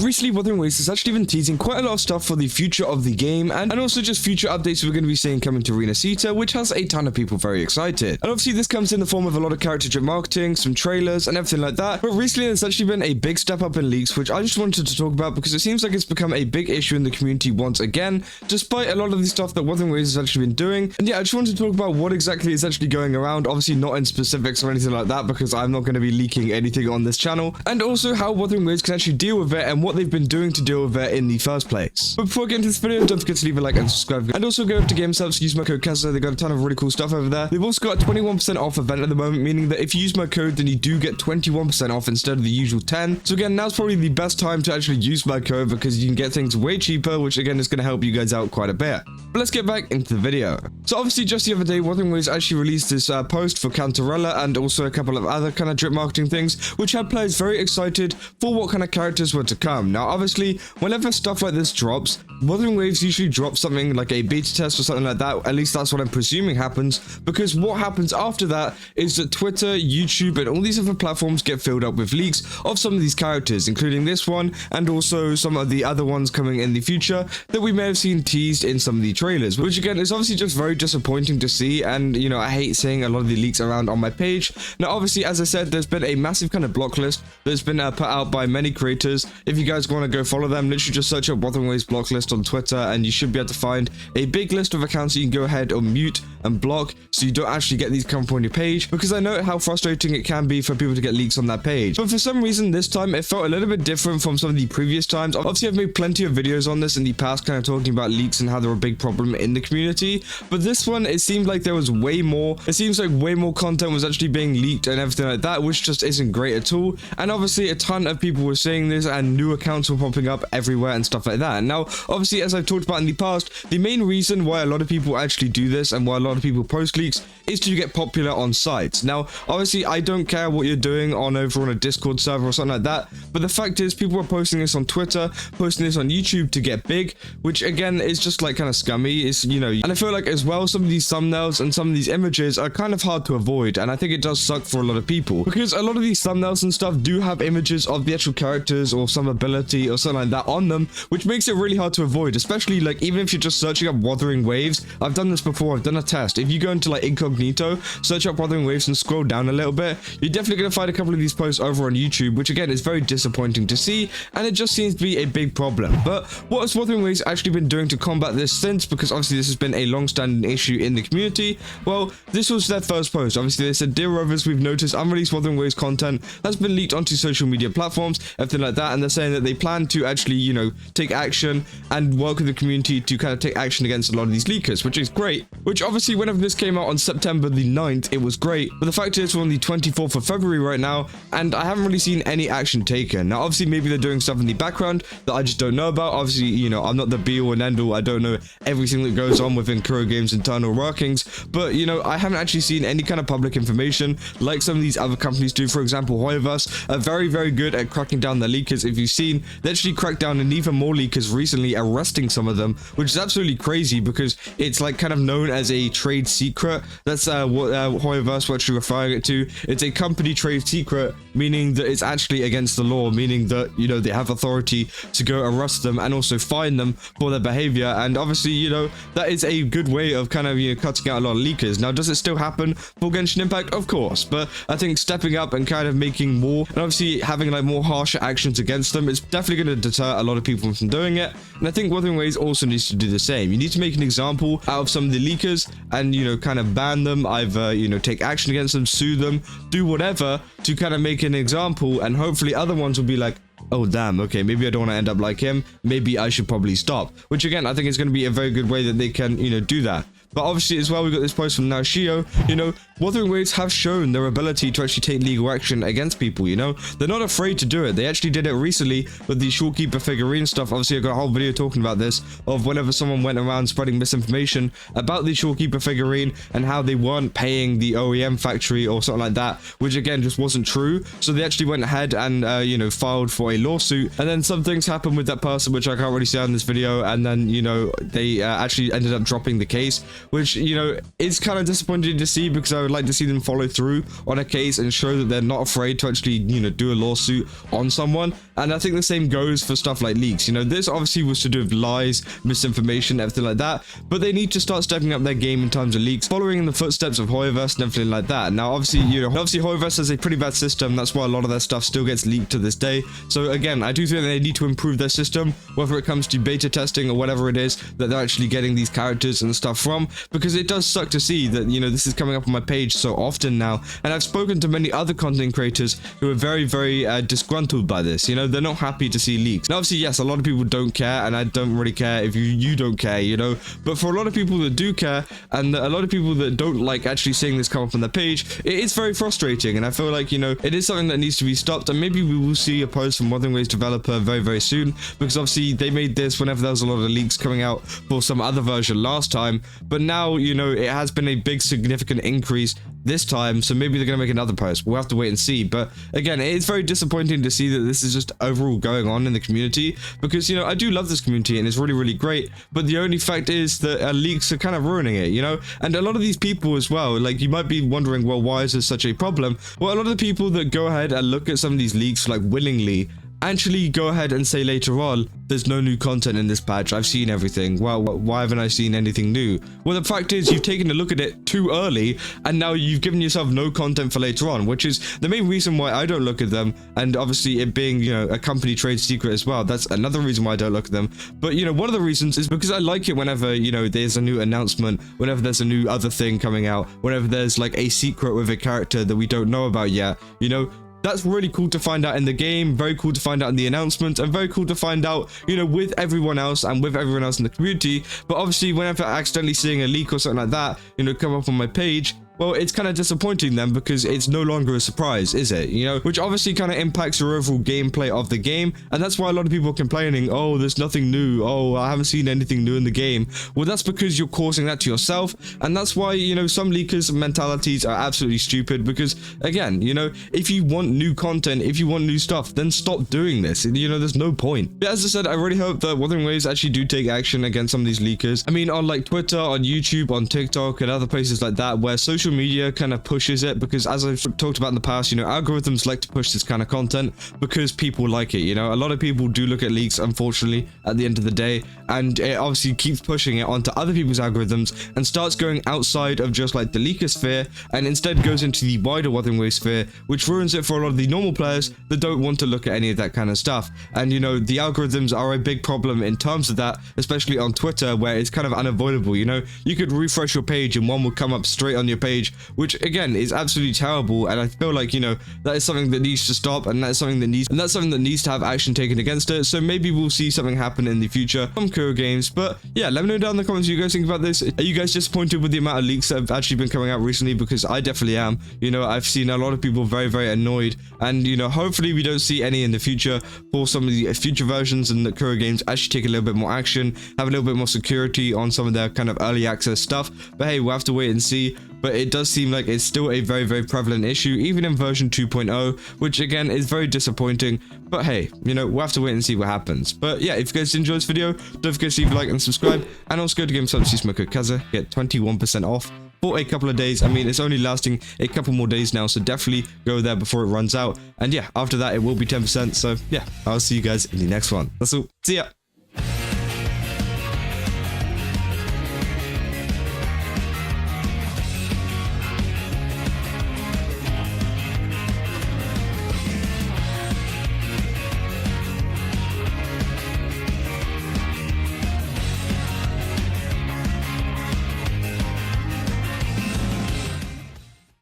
recently Wuthering has actually been teasing quite a lot of stuff for the future of the game and also just future updates we're going to be seeing coming to Arena Sita, which has a ton of people very excited. And obviously this comes in the form of a lot of character drip marketing, some trailers and everything like that. But recently there's actually been a big step up in leaks, which I just wanted to talk about because it seems like it's become a big issue in the community once again, despite a lot of the stuff that Wuthering has actually been doing. And yeah, I just wanted to talk about what exactly is actually going around, obviously not in specifics or anything like that because I'm not going to be leaking anything on this channel, and also how Wuthering can actually deal with it and what they've been doing to deal with it in the first place. But before getting into this video, don't forget to leave a like and subscribe, and also go up to GameSubs, use my code Kazza. They've got a ton of really cool stuff over there. They've also got a 21% off event at the moment, meaning that if you use my code, then you do get 21% off instead of the usual 10. So again, now's probably the best time to actually use my code because you can get things way cheaper, which again is going to help you guys out quite a bit. But let's get back into the video. So obviously just the other day, Wuthering actually released this post for Cantarella and also a couple of other kind of drip marketing things, which had players very excited for what kind of characters were to come. Now obviously, whenever stuff like this drops, Wuthering Waves usually drop something like a beta test or something like that. At least that's what I'm presuming happens, because what happens after that is that Twitter, YouTube, and all these other platforms get filled up with leaks of some of these characters, including this one and also some of the other ones coming in the future that we may have seen teased in some of the trailers, which again is obviously just very disappointing to see. And you know, I hate seeing a lot of the leaks around on my page. Now obviously, as I said, there's been a massive kind of block list that's been put out by many creators. If you guys want to go follow them, literally just search up Wuthering Waves block list on Twitter and you should be able to find a big list of accounts that you can go ahead or mute and block so you don't actually get these come up on your page, because I know how frustrating it can be for people to get leaks on that page. But for some reason this time it felt a little bit different from some of the previous times. Obviously I've made plenty of videos on this in the past kind of talking about leaks and how they're a big problem in the community, but this one it seemed like there was way more. It seems like way more content was actually being leaked and everything like that, which just isn't great at all. And obviously a ton of people were saying this and new accounts were popping up everywhere and stuff like that. Now obviously, as I've talked about in the past, the main reason why a lot of people actually do this and why a lot of people post leaks is to get popular on sites. Now obviously I don't care what you're doing over on a Discord server or something like that, but the fact is people are posting this on Twitter, posting this on YouTube to get big, which again is just like kind of scummy. It's, you know, and I feel like as well some of these thumbnails and some of these images are kind of hard to avoid, and I think it does suck for a lot of people because a lot of these thumbnails and stuff do have images of the actual characters or some ability or something like that on them, which makes it really hard to avoid, especially like even if you're just searching up Wuthering Waves. I've done this before, I've done a test. If you go into like incognito, search up Wuthering Waves and scroll down a little bit, you're definitely going to find a couple of these posts over on YouTube, which again is very disappointing to see, and it just seems to be a big problem. But what has Wuthering Waves actually been doing to combat this since, because obviously this has been a long-standing issue in the community? Well, this was their first post. Obviously they said, "Dear Rovers, we've noticed unreleased Wuthering Waves content has been leaked onto social media platforms," everything like that, and they're saying that they plan to actually, you know, take action and work with the community to kind of take action against a lot of these leakers, which is great. Which obviously whenever this came out on September the 9th, it was great, but the fact is we're on the 24th of February right now and I haven't really seen any action taken. Now obviously maybe they're doing stuff in the background that I just don't know about. Obviously, you know, I'm not the be all and end all, I don't know everything that goes on within Kuro Games' internal workings, but you know, I haven't actually seen any kind of public information like some of these other companies do. For example, Hoyoverse are very good at cracking down the leakers. If you've seen, they actually cracked down on even more leakers recently, arresting some of them, which is absolutely crazy because it's like kind of known as a trade secret. That's what Hoyoverse were actually referring it to. It's a company trade secret, meaning that it's actually against the law, meaning that, you know, they have authority to go arrest them and also fine them for their behavior. And obviously, you know, that is a good way of kind of, you know, cutting out a lot of leakers. Now, does it still happen for Genshin Impact? Of course, but I think stepping up and kind of making more, and obviously having like more harsher actions against them, is definitely going to deter a lot of people from doing it. And I think Wuthering Waves also needs to do the same. You need to make an example out of some of the leakers and, you know, kind of ban them, either, you know, take action against them, sue them, do whatever to kind of make an example, and hopefully other ones will be like, oh damn, okay, maybe I don't want to end up like him, maybe I should probably stop. Which again, I think is going to be a very good way that they can, you know, do that. But obviously as well, we got this post from Naoshio. You know, Wuthering Waves have shown their ability to actually take legal action against people, you know? They're not afraid to do it. They actually did it recently with the Shopkeeper figurine stuff. Obviously, I got a whole video talking about this, of whenever someone went around spreading misinformation about the Shopkeeper figurine and how they weren't paying the OEM factory or something like that, which again just wasn't true. So they actually went ahead and, you know, filed for a lawsuit. And then some things happened with that person, which I can't really say in this video. And then, you know, they actually ended up dropping the case. which, you know, is kind of disappointing to see, because I would like to see them follow through on a case and show that they're not afraid to actually, you know, do a lawsuit on someone. And I think the same goes for stuff like leaks. You know, this obviously was to do with lies, misinformation, everything like that, but they need to start stepping up their game in terms of leaks, following in the footsteps of Hoyoverse and everything like that. Now, obviously, you know, obviously Hoyoverse has a pretty bad system. That's why a lot of their stuff still gets leaked to this day. So again, I do think they need to improve their system, whether it comes to beta testing or whatever it is that they're actually getting these characters and stuff from, because it does suck to see that, you know, this is coming up on my page so often now. And I've spoken to many other content creators who are very, very disgruntled by this. You know, they're not happy to see leaks. Now, obviously, yes, a lot of people don't care, and I don't really care if you don't care, you know, but for a lot of people that do care, and a lot of people that don't like actually seeing this come up on their page, it is very frustrating. And I feel like, you know, it is something that needs to be stopped, and maybe we will see a post from Wuthering developer very, very soon, because obviously they made this whenever there was a lot of leaks coming out for some other version last time, but now, you know, it has been a big significant increase this time, so maybe they're gonna make another post. We'll have to wait and see. But again, it is very disappointing to see that this is just overall going on in the community, because, you know, I do love this community and it's really, really great, but the only fact is that leaks are kind of ruining it, you know. And a lot of these people as well, like, you might be wondering, well, why is this such a problem? Well, a lot of the people that go ahead and look at some of these leaks like willingly actually go ahead and say later on, there's no new content in this patch, I've seen everything. Well, why haven't I seen anything new? Well, the fact is, you've taken a look at it too early, and now you've given yourself no content for later on, which is the main reason why I don't look at them. And obviously, it being, you know, a company trade secret as well, that's another reason why I don't look at them. But, you know, one of the reasons is because I like it whenever, you know, there's a new announcement, whenever there's a new other thing coming out, whenever there's like a secret with a character that we don't know about yet, you know. That's really cool to find out in the game, very cool to find out in the announcement, and very cool to find out, you know, with everyone else and with everyone else in the community. But obviously, whenever accidentally seeing a leak or something like that, you know, come up on my page, well, it's kind of disappointing then, because it's no longer a surprise, is it? You know, which obviously kind of impacts your overall gameplay of the game. And that's why a lot of people are complaining, oh, there's nothing new. Oh, I haven't seen anything new in the game. Well, that's because you're causing that to yourself. And that's why, you know, some leakers' mentalities are absolutely stupid, because again, you know, if you want new content, if you want new stuff, then stop doing this. You know, there's no point. But as I said, I really hope that Wuthering Waves actually do take action against some of these leakers. I mean, on like Twitter, on YouTube, on TikTok, and other places like that, where social media kind of pushes it, because as I've talked about in the past, you know, algorithms like to push this kind of content because people like it. You know, a lot of people do look at leaks, unfortunately, at the end of the day, and it obviously keeps pushing it onto other people's algorithms and starts going outside of just like the leaker sphere, and instead goes into the wider Wuthering Waves sphere, which ruins it for a lot of the normal players that don't want to look at any of that kind of stuff. And, you know, the algorithms are a big problem in terms of that, especially on Twitter, where it's kind of unavoidable. You know, you could refresh your page and one will come up straight on your page, which again is absolutely terrible. And I feel like, you know, that is something that needs to stop, and that's something that needs to have action taken against it. So maybe we'll see something happen in the future from Kuro Games. But yeah, let me know down in the comments what you guys think about this. Are you guys disappointed with the amount of leaks that have actually been coming out recently? Because I definitely am. You know, I've seen a lot of people very, very annoyed, and, you know, hopefully we don't see any in the future for some of the future versions, and that Kuro Games actually take a little bit more action, have a little bit more security on some of their kind of early access stuff. But hey, we'll have to wait and see. But it does seem like it's still a very, very prevalent issue, even in version 2.0, which again is very disappointing. But hey, you know, we'll have to wait and see what happens. But yeah, if you guys enjoyed this video, don't forget to leave a like and subscribe, and also go to GameStop, use my code Kaza, get 21% off for a couple of days. I mean, it's only lasting a couple more days now, so definitely go there before it runs out. And yeah, after that, it will be 10%. So yeah, I'll see you guys in the next one. That's all. See ya.